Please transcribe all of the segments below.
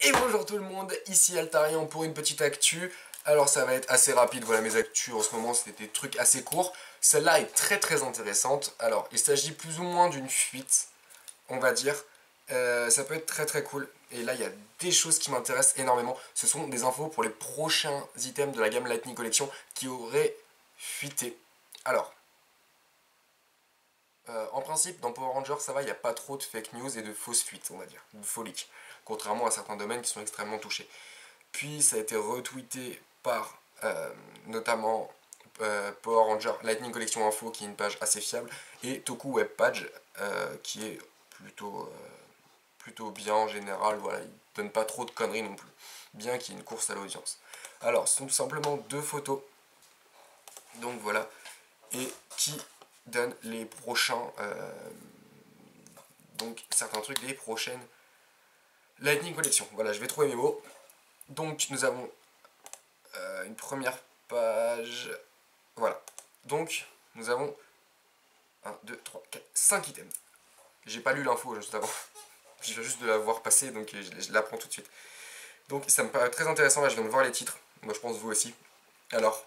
Et bonjour tout le monde, ici Altarian pour une petite actu. Alors ça va être assez rapide, voilà mes actus en ce moment c'était des trucs assez courts. Celle-là est très intéressante. Alors il s'agit plus ou moins d'une fuite, on va dire. Ça peut être très cool. Et là il y a des choses qui m'intéressent énormément. Ce sont des infos pour les prochains items de la gamme Lightning Collection qui auraient fuité. Alors, en principe, dans Power Rangers, ça va, il n'y a pas trop de fake news et de fausses fuites, on va dire, de faux leaks, contrairement à certains domaines qui sont extrêmement touchés. Puis ça a été retweeté par notamment Power Ranger Lightning Collection Info, qui est une page assez fiable, et Toku Web Page, qui est plutôt bien en général, voilà, il donne pas trop de conneries non plus, bien qu'il y ait une course à l'audience. Alors, ce sont tout simplement deux photos, donc voilà, et qui donne les prochains, donc certains trucs, les prochaines Lightning Collection. Voilà, je vais trouver mes mots. Donc nous avons une première page, voilà. Donc nous avons 1, 2, 3, 4, 5 items. J'ai pas lu l'info juste avant, je viens juste de la voir passer, donc je l'apprends tout de suite. Donc ça me paraît très intéressant, là je viens de voir les titres, moi je pense vous aussi. Alors,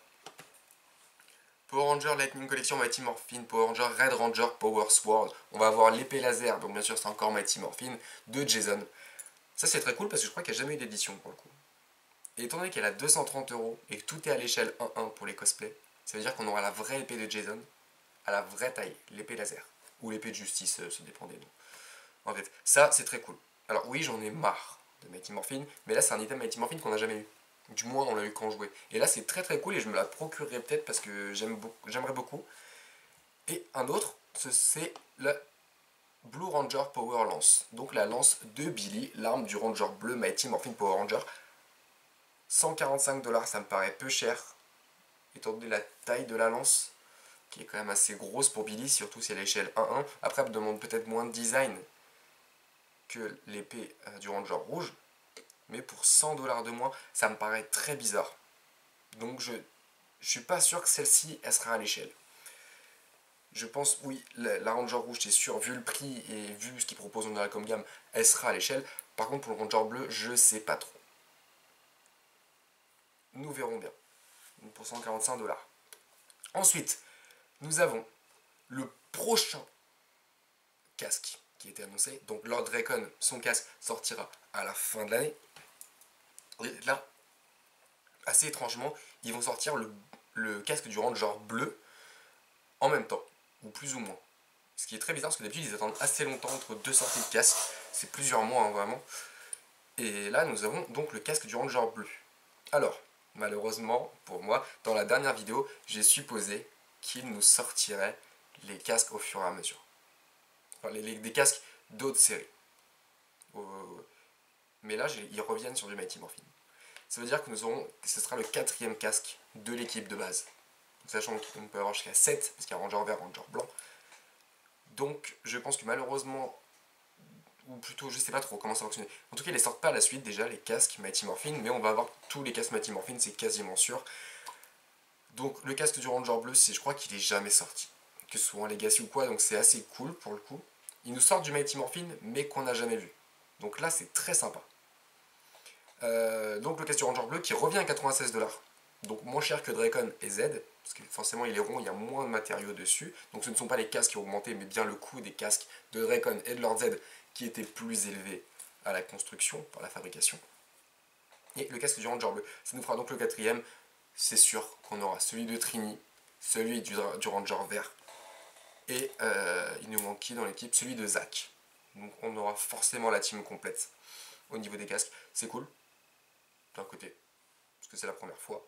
Power Ranger Lightning Collection Mighty Morphin, Power Ranger Red Ranger Power Sword. On va avoir l'épée laser, donc bien sûr c'est encore Mighty Morphin, de Jason. Ça c'est très cool parce que je crois qu'il n'y a jamais eu d'édition pour le coup. Et étant donné qu'elle a 230€ et que tout est à l'échelle 1-1 pour les cosplays, ça veut dire qu'on aura la vraie épée de Jason, à la vraie taille, l'épée laser. Ou l'épée de justice, ça dépend des noms. En fait, ça c'est très cool. Alors oui, j'en ai marre de Mighty Morphin, mais là c'est un item Mighty Morphin qu'on n'a jamais eu. Du moins, on l'a eu quand je jouais. Et là, c'est très cool et je me la procurerai peut-être parce que j'aimerais beaucoup. Et un autre, c'est la Blue Ranger Power Lance. Donc la lance de Billy, l'arme du Ranger bleu Mighty Morphin Power Ranger. 145$, ça me paraît peu cher, étant donné la taille de la lance, qui est quand même assez grosse pour Billy, surtout si elle est à l'échelle 1-1. Après, elle me demande peut-être moins de design que l'épée du Ranger rouge. Mais pour 100$ de moins, ça me paraît très bizarre. Donc je suis pas sûr que celle-ci, elle sera à l'échelle. Je pense, oui, la Ranger rouge, c'est sûr, vu le prix et vu ce qu'ils proposent dans la com gamme, elle sera à l'échelle. Par contre, pour le Ranger bleu, je sais pas trop. Nous verrons bien. Pour 145$. Ensuite, nous avons le prochain casque qui a été annoncé. Donc Lord Dracon, son casque sortira à la fin de l'année. Et là, assez étrangement, ils vont sortir le casque du Ranger bleu en même temps, ou plus ou moins. Ce qui est très bizarre parce que d'habitude ils attendent assez longtemps entre deux sorties de casque, c'est plusieurs mois hein, vraiment. Et là nous avons donc le casque du Ranger bleu. Alors, malheureusement pour moi, dans la dernière vidéo, j'ai supposé qu'il nous sortirait les casques au fur et à mesure. Enfin, des casques d'autres séries. Mais là, ils reviennent sur du Mighty Morphin. Ça veut dire que ce sera le 4e casque de l'équipe de base. Sachant qu'on peut avoir jusqu'à 7, parce qu'il y a Ranger vert, Ranger blanc. Donc, je pense que malheureusement, ou plutôt, je sais pas trop comment ça va fonctionner. En tout cas, ils ne sortent pas à la suite déjà, les casques Mighty Morphin, mais on va avoir tous les casques Mighty Morphin, c'est quasiment sûr. Donc, le casque du Ranger bleu, je crois qu'il est jamais sorti. Que ce soit en Legacy ou quoi, donc c'est assez cool pour le coup. Ils nous sortent du Mighty Morphin, mais qu'on n'a jamais vu. Donc là, c'est très sympa. Donc le casque du Ranger bleu qui revient à 96$. Donc moins cher que Dracon et Z, parce que forcément il est rond, il y a moins de matériaux dessus. Donc ce ne sont pas les casques qui ont augmenté, mais bien le coût des casques de Dracon et de Lord Z qui étaient plus élevés à la construction, par la fabrication. Et le casque du Ranger bleu, ça nous fera donc le 4e. C'est sûr qu'on aura celui de Trini, celui du Ranger vert, et il nous manque qui dans l'équipe? Celui de Zack. Donc on aura forcément la team complète au niveau des casques. C'est cool, d'un côté, parce que c'est la première fois.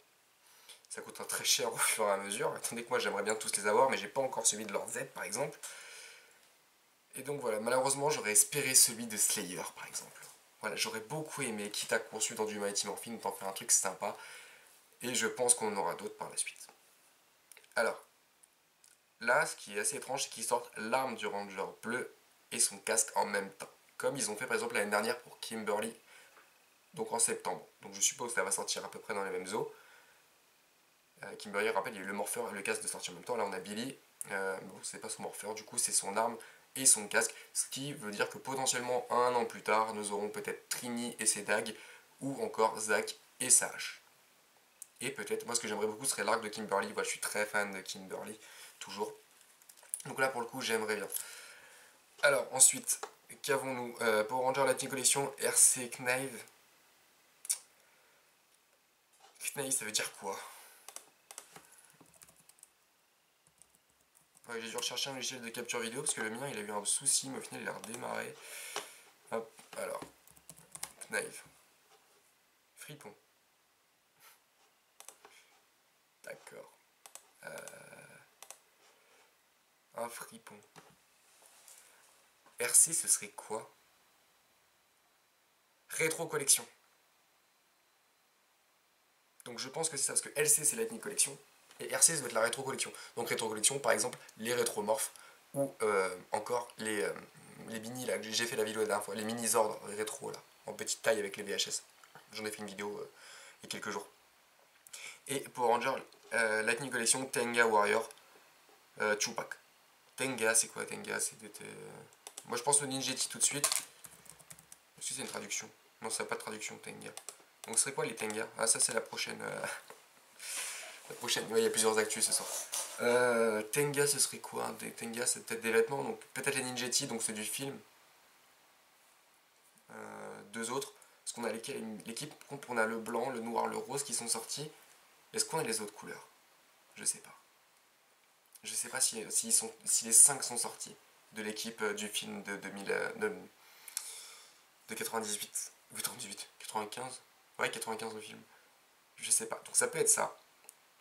Ça coûtera très cher au fur et à mesure. Attendez que moi j'aimerais bien tous les avoir, mais j'ai pas encore celui de Lord Z par exemple. Et donc voilà, malheureusement j'aurais espéré celui de Slayer par exemple. Voilà, j'aurais beaucoup aimé, quitte à poursuivre dans du Mighty Morphin, d'en faire un truc sympa. Et je pense qu'on en aura d'autres par la suite. Alors, là, ce qui est assez étrange, c'est qu'ils sortent l'arme du Ranger bleu et son casque en même temps. Comme ils ont fait par exemple l'année dernière pour Kimberly, donc en septembre. Donc je suppose que ça va sortir à peu près dans les mêmes eaux. Kimberly, rappelle, il y a eu le morpheur et le casque de sortir en même temps. Là, on a Billy. Bon, c'est pas son morpheur, du coup, c'est son arme et son casque, ce qui veut dire que potentiellement un an plus tard, nous aurons peut-être Trini et ses dagues, ou encore Zack et sa hache. Et peut-être, moi ce que j'aimerais beaucoup serait l'arc de Kimberly, voilà, je suis très fan de Kimberly, toujours. Donc là pour le coup j'aimerais bien. Alors ensuite, qu'avons-nous Power Ranger Lightning Collection, RC Knive. Knive ça veut dire quoi? Ouais, j'ai dû rechercher un logiciel de capture vidéo parce que le mien il a eu un souci, mais au final il a redémarré. Hop, alors. Knife. Fripon. D'accord. Un fripon. RC ce serait quoi? Rétro collection. Donc je pense que c'est ça, parce que LC c'est Lightning Collection, et RC ça doit être la rétro collection. Donc rétro collection, par exemple, les rétromorphes, ou encore les mini là, que j'ai fait la vidéo la dernière fois, les mini Zord rétro là, en petite taille avec les VHS. J'en ai fait une vidéo il y a quelques jours. Et Power Ranger Lightning Collection, Tenga Warrior, Tupac. Tenga, c'est quoi Tenga? Moi je pense au Ninjetti tout de suite. Est-ce que c'est une traduction? Non, ça n'a pas de traduction, Tenga. Donc ce serait quoi les Tenga? Ah ça c'est la prochaine. La prochaine, ouais, il y a plusieurs actus ce soir. Tenga ce serait quoi? Tenga c'est peut-être des vêtements, donc peut-être les Ninjetti, donc c'est du film. Deux autres. Est-ce qu'on a l'équipe, on a le blanc, le noir, le rose qui sont sortis. Est-ce qu'on a les autres couleurs? Je sais pas. Je sais pas si les 5 sont sortis de l'équipe du film de 98. 98, 95. Ouais, 95 le film. Je sais pas. Donc ça peut être ça.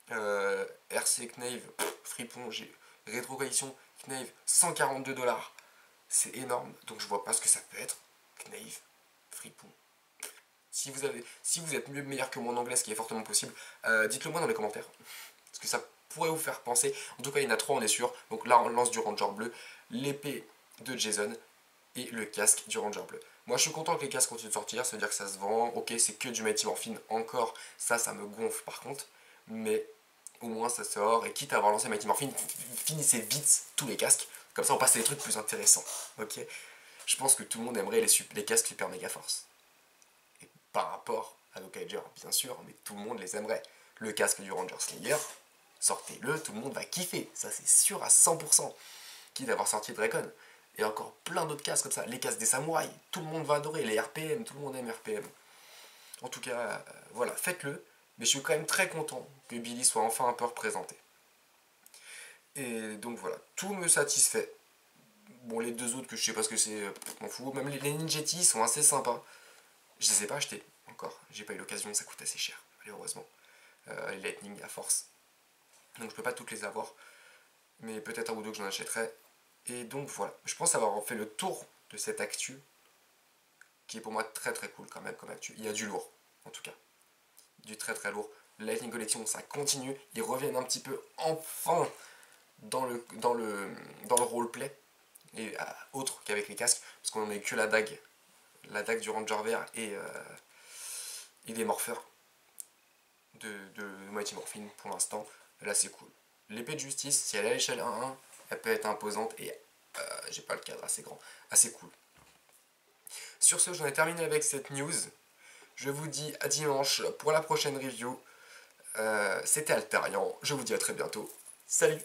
RC Knave, Fripon, j'ai rétro collection Knave, 142 $. C'est énorme. Donc je vois pas ce que ça peut être. Knave, Fripon. Si vous êtes meilleur que moi en anglais, ce qui est fortement possible, dites-le moi dans les commentaires. Parce que ça pourrait vous faire penser. En tout cas, il y en a 3, on est sûr. Donc là, on lance du Ranger bleu, l'épée de Jason et le casque du Ranger bleu. Moi je suis content que les casques continuent de sortir, ça veut dire que ça se vend. Ok, c'est que du Mighty Morphin encore, ça me gonfle par contre, mais au moins ça sort, et quitte à avoir lancé Mighty Morphin, finissez vite tous les casques, comme ça on passe à des trucs plus intéressants. Ok, je pense que tout le monde aimerait les casques Super Mega Force. Et par rapport à Gokaiger, bien sûr, mais tout le monde les aimerait. Le casque du Ranger Slayer, sortez-le, tout le monde va kiffer, ça c'est sûr à 100%. Quitte à avoir sorti Dracon. Et encore plein d'autres casques comme ça, les casques des samouraïs, tout le monde va adorer, les RPM, tout le monde aime RPM. En tout cas, voilà, faites-le, mais je suis quand même très content que Billy soit enfin un peu représenté. Et donc voilà, tout me satisfait. Bon, les deux autres que je sais pas ce que c'est, m'en fous, même les Ninjetti sont assez sympas. Je les ai pas achetés encore, j'ai pas eu l'occasion, ça coûte assez cher, malheureusement. Les Lightning à force. Donc je peux pas toutes les avoir, mais peut-être un ou deux que j'en achèterai. Et donc voilà, je pense avoir fait le tour de cette actu, qui est pour moi très très cool quand même comme actu. Il y a du lourd, en tout cas. Du très très lourd. Lightning Collection, ça continue. Ils reviennent un petit peu enfin dans le roleplay, et autre qu'avec les casques, parce qu'on n'en a eu que la dague du Ranger Vert et des morpheurs de Mighty Morphin pour l'instant. Là c'est cool. L'épée de justice, si elle est à l'échelle 1-1, elle peut être imposante et j'ai pas le cadre assez grand, assez cool. Sur ce, j'en ai terminé avec cette news. Je vous dis à dimanche pour la prochaine review. C'était Altarian, je vous dis à très bientôt. Salut!